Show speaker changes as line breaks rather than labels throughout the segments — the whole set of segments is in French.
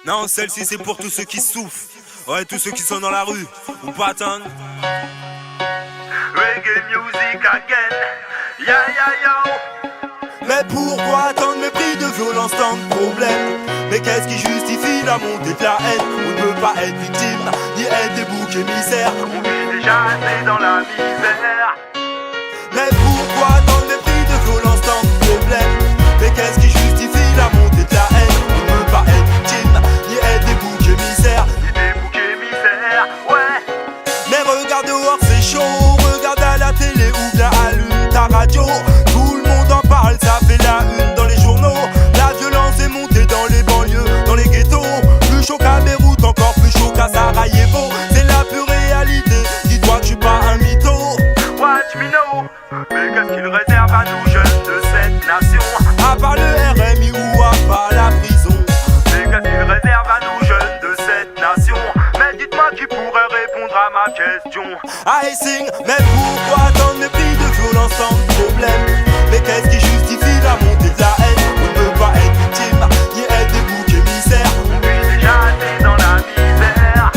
Non, celle-ci c'est pour tous ceux qui souffrent. Ouais, tous ceux qui sont dans la rue ou pas attendre.
Reggae music again, ya ya yo.
Mais pourquoi tant de mépris, de violence, tant de problèmes? Mais qu'est-ce qui justifie la montée de la haine? On ne peut pas être victime, ni être des boucs émissaires.
On vit déjà assez dans la misère.
Mais pourquoi tant de mépris, de violence, tant de problèmes? Mais qu'est-ce qui justifie la montée de la haine? On ne peut pas être victime, ni être des boucs émissaires.
Ni des boucs émissaires, ouais.
Mais regarde dehors c'est chaud, regarde à la télé ou bien allume ta radio. Tout le monde en parle, ça fait la une dans les journaux. La violence est montée dans les banlieues, dans les ghettos. Plus chaud qu'à Beyrouth, encore plus chaud qu'à Sarajevo. C'est la pure réalité, dis-toi que je suis pas un mytho.
Watch me know. Mais qu'est-ce qu'il réserve à nous jeunes de cette nation?
À part le RMI ou à part la prison.
Mais qu'est-ce qu'il réserve à nous jeunes de cette nation? Mais dites-moi qui pourrait répondre à ma question.
I sing, mais pourquoi tant de mépris, de violence, tant de problèmes? Mais qu'est-ce qui justifie la montée de la haine? On ne peut pas être victime, ni être des boucs émissaires.
On vit déjà assez dans la misère.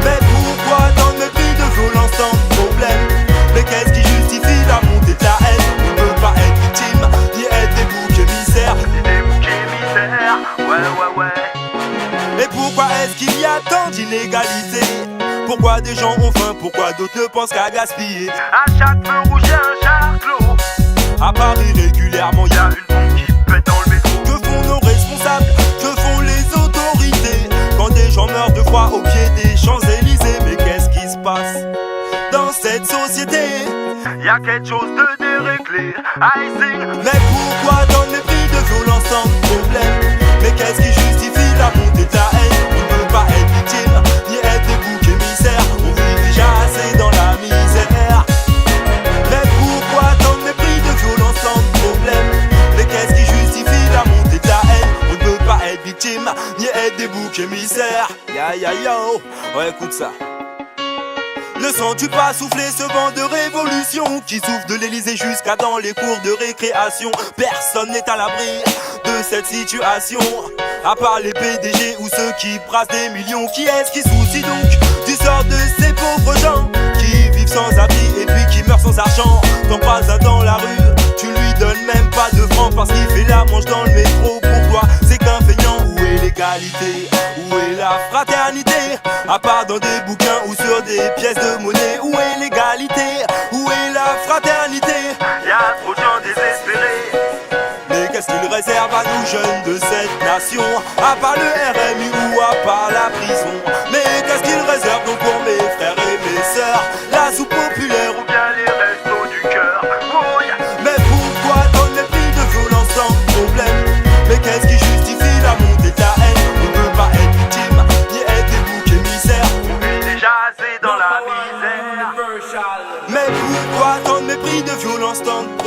Mais pourquoi tant de mépris, de violence, tant de problèmes? Mais qu'est-ce qui justifie la montée de la haine? On ne peut pas être victime, ni être des boucs émissaires.
Ni des boucs émissaires, ouais.
Et pourquoi est-ce qu'il y a tant d'inégalités? Pourquoi des gens ont faim, pourquoi d'autres ne pensent qu'à gaspiller?
À chaque feu rouge y'a un char clos.
À Paris régulièrement
Y'a une bombe qui pète dans le métro.
Que font nos responsables? Que font les autorités? Quand des gens meurent de froid au pied des Champs-Élysées. Mais qu'est-ce qui se passe dans cette société?
Y'a quelque chose de déréglé, I sing.
Mais pourquoi tant de mépris, de violence, tant de problèmes? Mais qu'est-ce qui justifie la montée de la haine? On ne peut pas être victime, ni être des boucs émissaires. On vit déjà assez dans la misère. Mais pourquoi tant de mépris, de violence, tant de problèmes? Mais qu'est-ce qui justifie la montée de la haine? On ne peut pas être victime, ni être des boucs émissaires. Ya ya yo, ouais écoute ça. Ne sens-tu pas souffler ce vent de révolution qui souffle de l'Elysée jusqu'à dans les cours de récréation? Personne n'est à l'abri de cette situation, à part les PDG ou ceux qui brassent des millions. Qui est-ce qui soucie donc du sort de ces pauvres gens qui vivent sans abri et puis qui meurent sans argent? T'en passes un dans la rue, tu lui donnes même pas de francs parce qu'il fait la manche dans le métro. Pour toi c'est qu'un feignant. Où est l'égalité? Où est la fraternité? À part dans des bouquins ou sur des pièces de monnaie. Où est l'égalité? Où est la fraternité?
Y'a trop de gens désespérés.
Mais qu'est-ce qu'il réserve à nous jeunes de cette nation? À part le RMI ou à part la prison. Mais qu'est-ce qu'il réserve donc pour mes frères et mes sœurs? La soupe populaire
Ou bien les restos du cœur. Oh, yeah.
Mais pourquoi tant de mépris, de violence, tant de problèmes? Mais qu'est-ce qui justifie la montée de la haine? On ne peut pas être victime, ni être des boucs émissaires.
On vit déjà assez dans la misère.
Mais pourquoi tant de mépris, de violence, tant de